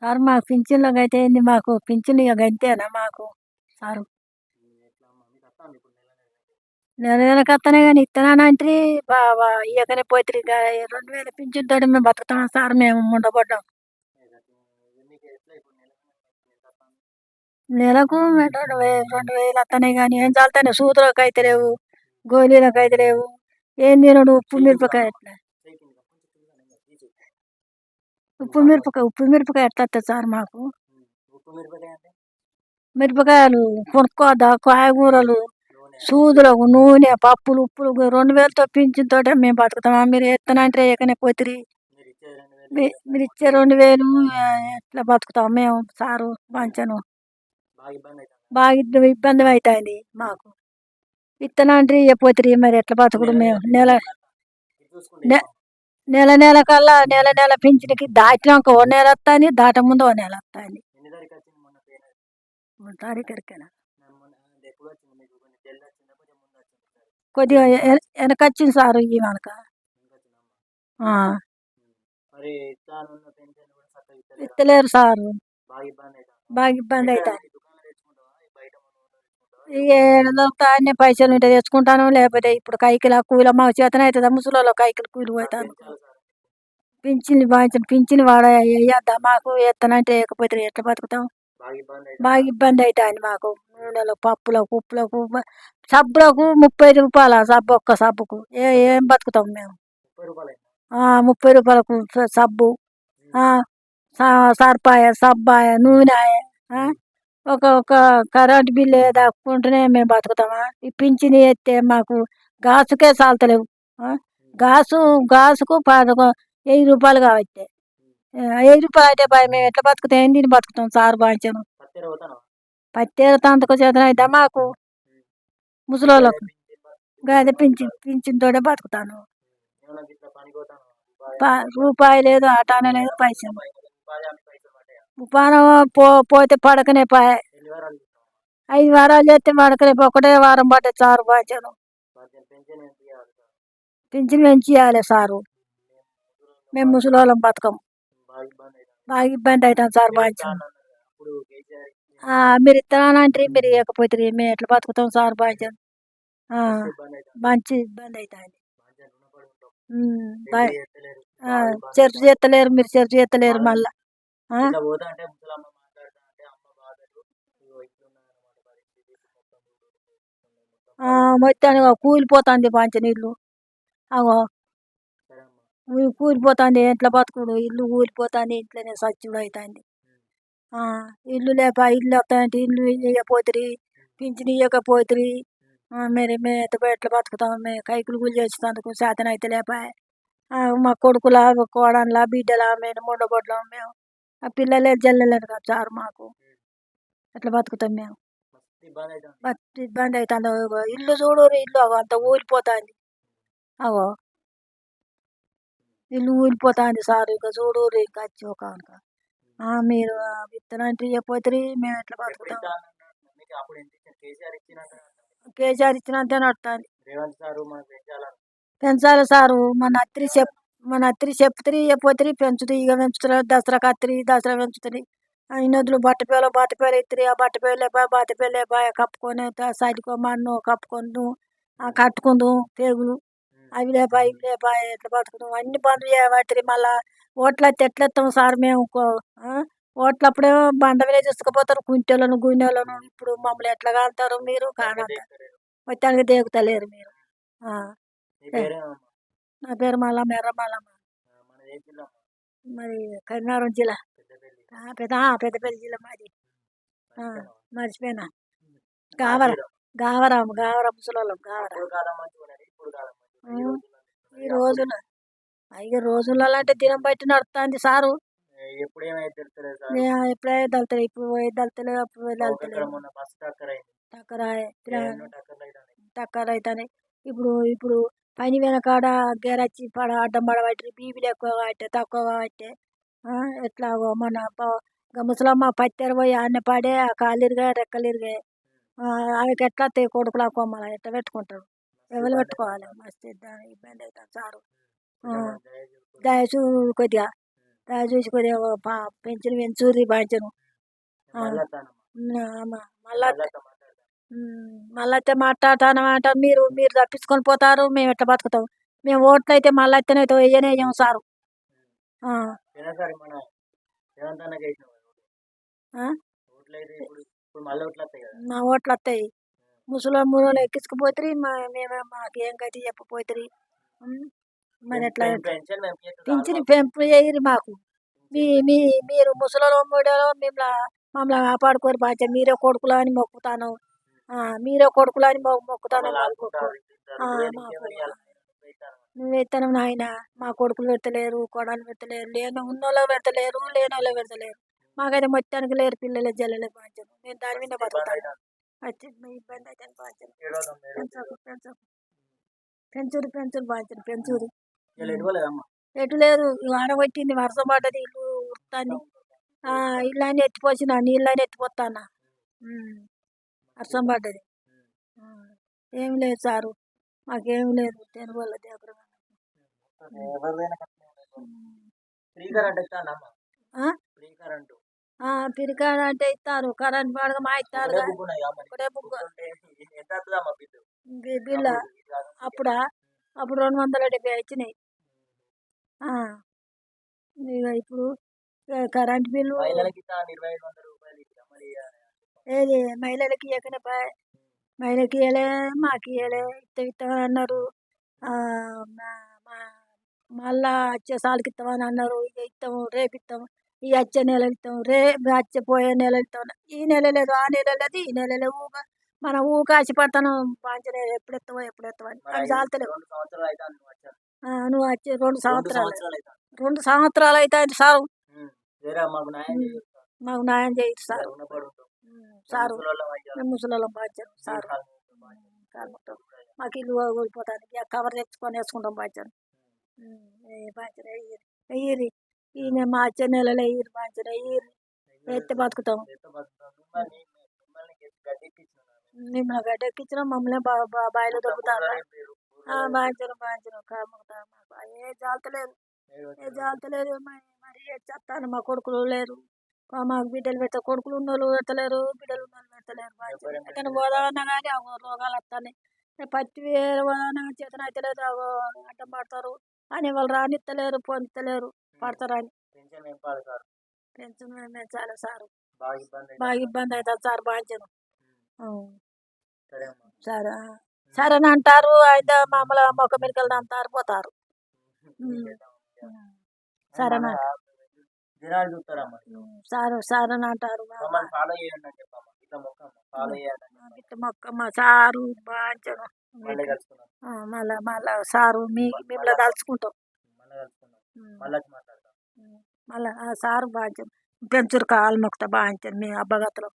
Sir మాకు పింఛన్లకైతే ఏంది మాకు పింఛన్ ఇక గంతేనా మాకు సారు నెల నెలకు వస్తున్నాయి కానీ ఇస్తున్నానంటే బాబా ఇయ్యకనే పోతుంది 2000 పింఛన్ తోటి మేము బతుకుతాం సార్ మేము ఉండబడ్డాం నెలకు 2000 వస్తున్నాయి కానీ ఏం చాలుతాయి సూదులకు అయితే లేవు గోళీలకు అయితే లేవు ఏం తినడు ఉప్పు మిరపకాయ ఎట్లా ఉప్పు మిరపకాయ ఎట్లా వస్తుంది సార్ మాకు మిరపకాయలు కొనుక్కోద్దా కాయగూరలు సూదులకు నూనె పప్పులు ఉప్పులు 2000తో పింఛన్ తోటే మేము బతుకుతామా మీరు ఎత్తనంటే ఏకనే పోతుంది మీరు ఇచ్చే 2000 ఎట్లా బతుకుతాం మేము సారు పంచను బాగా ఇబ్బంది అవుతుంది మాకు ఇత్తనంటే పోతుంది మరి ఎట్లా బతుకుడు మేము నెల కల్లా నెల పింఛన్కి దాటినాక ఓ నెల వస్తుంది దాట ముందు ఓ నెల వస్తుంది తారీఖుకేనా కొద్దిగా వెనకొచ్చింది సారు ఈ మనక ఇస్తలేరు సారు బాగా ఇబ్బంది అవుతుంది ఇక దొరుకుతాయి పైసలు ఉంటే తెచ్చుకుంటాను లేకపోతే ఇప్పుడు కైకిల కూల మా చేతన అవుతుందా ముసలిలో కైకిలు కూలి పోతాను పింఛన్ వాడ వేయద్దా మాకు ఎత్తనంటే వేయకపోతే ఎట్లా బతుకుతాం బాగా ఇబ్బంది అవుతుంది మాకు నూనెలకు పప్పులకు ఉప్పులకు సబ్బులకు 30 రూపాయల సబ్బు ఒక్క సబ్బుకు ఏం బతుకుతాం మేము 30 రూపాయలకు సబ్బు సర్పాయ సబ్బాయ నూనె ఒక కరెంట్ బిల్లు దాక్కుంటూనే మేము బతుకుతామా ఈ పింఛన్ ఎత్తే మాకు గాసుకే చాలతలేవు గాసుకు 1000 రూపాయలు కావచ్చు 1000 రూపాయలు అయితే మేము ఎట్లా బతుకుతాం ఏం తిని బతుకుతాం సారు బాంచను పత్తేరుతంతకు చేతన అవుతా మాకు ముసలోళ్ళకు అదే పింఛన్ తోటే బతుకుతాను రూపాయి లేదు ఆటానే లేదు పైసలు ఉపానం పోతే పడకనే 5 వారాలు చేస్తే పడకనే ఒకటే వారం పడ్డది సారు బాంచను పింఛన్ పెంచి ఇవ్వాలి సారు మేము ముసలోళ్ళం బతకం బాగా ఇబ్బంది అవుతుంది సార్ బాంచను మీరు ఇస్తానంటే మీరు ఇవ్వకపోతే మేము ఎట్లా బతుకుతాం సార్ బాంచను మంచి ఇబ్బంది అవుతుంది చర్చ చేస్తలేరు మీరు చర్చ చేస్తలేరు మళ్ళా మొత్తానికి కూలిపోతుంది పంచని ఇల్లు అగో కూలిపోతుంది ఎట్లా బతుకుడు ఇల్లు కూలిపోతుంది ఇంట్లోనే సచ్చుడు అవుతుంది ఇల్లు ఇల్లు వస్తాయంటే ఇల్లు ఇవ్వకపోతుంది పింఛన్ ఇవ్వకపోతుంది మరి మేము ఎట్లా బతుకుతాం మేము కైకులు కూలి చేసేందుకు శాతం అయితే లేపాయ మా కొడుకుల కోడన్ల బిడ్డల మేము ఉండబడ్డాం మేము ఆ పిల్లలే జల్లలేరు కదా సార్ మాకు ఎట్లా బతుకుతాం మేము ఇబ్బంది అవుతుంది ఇల్లు చూడు ఇల్లు అంత ఊరిపోతుంది అవో ఇల్లు ఊరిపోతుంది సార్ ఇక చూడు ఇంకా వచ్చి ఒక మీరు విత్తనంటే ఇవ్వకపోతే మేము ఎట్లా బతుకుతాం కేసీఆర్ ఇచ్చినంతే నడుతుంది పెంచాలి సారు మన అత్తిరి చెప్తే ఇవ్వకపోతే పెంచుతుంది ఇక పెంచుతున్నారు దసరా కత్తిరి దసరా పెంచుతుంది ఇన్నదులు బట్టపేలు ఇత్తిరి ఆ బట్టపేలు లేపాయ కప్పుకొని సైడ్కో మన్ను కప్పుకొని కట్టుకుందు పేగులు అవి లేపాయి ఇవి లేపాయి ఎట్లా బతుకుతాం అన్ని బండ్లు చేయబట్టి మళ్ళీ ఓట్లు అయితే ఎట్లా ఎత్తాం సార్ మేము ఓట్లప్పుడేమో బండ మీద తీసుకుపోతారు కుంటెలను గున్నెలను ఇప్పుడు మమ్మల్ని ఎట్లా కాంటారు మీరు కానంటారు మొత్తానికి దేకుతలేరు మీరు నా పేరు మల్లమ్మ ఎర్రమల్లమ్మ మరి కరీంనగర్ జిల్లా పెద్దపల్లి జిల్లా మాది మర్చిపోయినా గావరం ముసలోళ్ళం ఈ రోజున రోజులలో అంటే దినం బట్టి నడుస్తుంది సారు ఎప్పుడైతే దళతలేదు ఇప్పుడు దళతలేదు అప్పుడు దళతలేదు టక్కర్ అవుతాయి ఇప్పుడు పని వెనకాడ గెరచ్చి అడ్డం పడబట్టి బీపీలు ఎక్కువ కాబట్టి తక్కువ కాబట్టి ఎట్లాగో మన ముసలమ్మ పత్తెర పోయి ఆన్న పడే ఆ కాలిరిగా రెక్కలిరిగాయి అవికి ఎట్లా కొడుకులా కొమ్మల ఎట్లా పెట్టుకుంటారు ఎవరు పెట్టుకోవాలి మస్తు ఇబ్బంది అవుతుంది సారు దయచూ కొద్దిగా చూసి కొద్దిగా పెంచుని పెంచుర్రి బాంచను. మళ్ళా మళ్ళీ అయితే మాట్లాడతానమాట. మీరు మీరు తప్పించుకొని పోతారు, మేము ఎట్లా బతుకుతాం? మేము ఓట్లు అయితే మళ్ళీ అయితేనైతే వేయనే వేయం సారు. మా ఓట్లు వస్తాయి. ముసలోళ్ళు ఎక్కించుకుపోతుంది. మేము మాకేం గతి చెప్పపోతుంది. మరి ఎట్లా పింఛని పెంపు చేయరు మాకు. మీ మీ మీరు ముసలో మూడో మమ్మల్ని కాపాడుకోరు బాధ్యత. మీరే కొడుకులు అని మొక్కుతాను. మీరే కొడుకులు అని మొక్కుతాను. నువ్వు ఎత్తను నాయన. మా కొడుకులు పెడతలేరు, కొడలు పెడతలేరు, ఉన్నోళ్ళు పెడతలేరు, లేనోళ్ళు పెడతలేరు. మాకైతే మొత్తానికి లేరు పిల్లలు జల్లలే బాధ్యత. నేను దాని మీద బతుకుతాను. వచ్చి ఇబ్బంది అయితే బాధ్యత. పెంచురు పెంచురు బాధ్యత పెంచురు. ఎటు లేదు ఆడగొట్టింది, వర్షం పడ్డది, ఇల్లు ఉడుతుంది. ఇల్లు అని ఎత్తిపోసిన, నీళ్ళని ఎత్తిపోతానా. వర్షం పడ్డది. ఏం లేదు సారు, మాకేం లేదు. దేని వల్ల దగ్గర పిరికాడ అంటే ఇస్తారు. కరెంట్ బాగా మా ఇస్తారు. బిల్ల అప్పుడా అప్పుడు 270 వచ్చినాయి. ఇక ఇప్పుడు కరెంట్ బిల్లు ఏది మహిళలకి ఇవ్వకనే మహిళకి ఇవ్వలే, మాకు ఇవ్వలే. ఇస్తామని అన్నారు. మళ్ళా వచ్చే సార్కి ఇస్తామని అన్నారు. ఇక ఇస్తాము, రేపు ఇస్తాము, ఈ వచ్చే నెల ఇస్తాం, రేపు వచ్చే పోయే నెల ఇస్తాం. ఈ నెల లేదు, ఆ నెల లేదు, ఈ నెల లేదు. మనం ఊకాసి పడతాను బాంచనే. ఎప్పుడు ఎత్తావో ఎప్పుడు ఎత్తావని అవి చాలుతలేవు. నువ్వు వచ్చి 2 సంవత్సరాలు అవుతాయి సారు. మాకు న్యాయం చేయరు సార్. సారు ముసలోళ్ళం బాధ్యత సారు. మాకు ఇల్లు కోల్పోతానికి కవర్ తెచ్చుకొని వేసుకుంటాం బాధ్యత. బాధ్యత వెయ్యిరి. ఈయన మా వచ్చే నెలలో వెయ్యిరి బాధ్యత. వెయ్యిరి ఎత్తే బతుకుతాం. మిమ్మల్ని గడ్డెక్కించిన మమ్మల్ని బాయిలో దొరుకుతారు. బాధ్యత బాధ్యత ఏ జాలతలేదు, ఏ జాలతలేదు. మరి చెప్తాను. మా కొడుకులు లేరు, మాకు బిడ్డలు పెడతా. కొడుకులు ఉన్నోళ్ళు పెడతలేరు, బిడ్డలు ఉన్నోళ్ళు పెడతలేరు. బాధ్యత ఎక్కడ పోదామన్నా కానీ రోగాలు వస్తాయి. పత్తి వేరే పోదామన్నా చేతన అవుతలేదు. అడ్డం పడతారు అని వాళ్ళు రానిస్తలేరు, పొందుతలేరు, పడతారని. పెన్షన్ పెంచాలి సారు. బాగా ఇబ్బంది అవుతుంది సార్ బాధ్యత. సరే సరే అని అంటారు. అయితే మమ్మల్ని మొక్క మిరకలు అంటారు, పోతారు. సరే సారు సార్ అని అంటారు. మొక్క మా సారు బాధ్యత. మళ్ళా మళ్ళా సారు మిమ్మల్ని తలుచుకుంటాం. మళ్ళా సారు బాధ్యత పెంచురు. కాలు మొక్త బాధ్యత మీ అబ్బగతలో.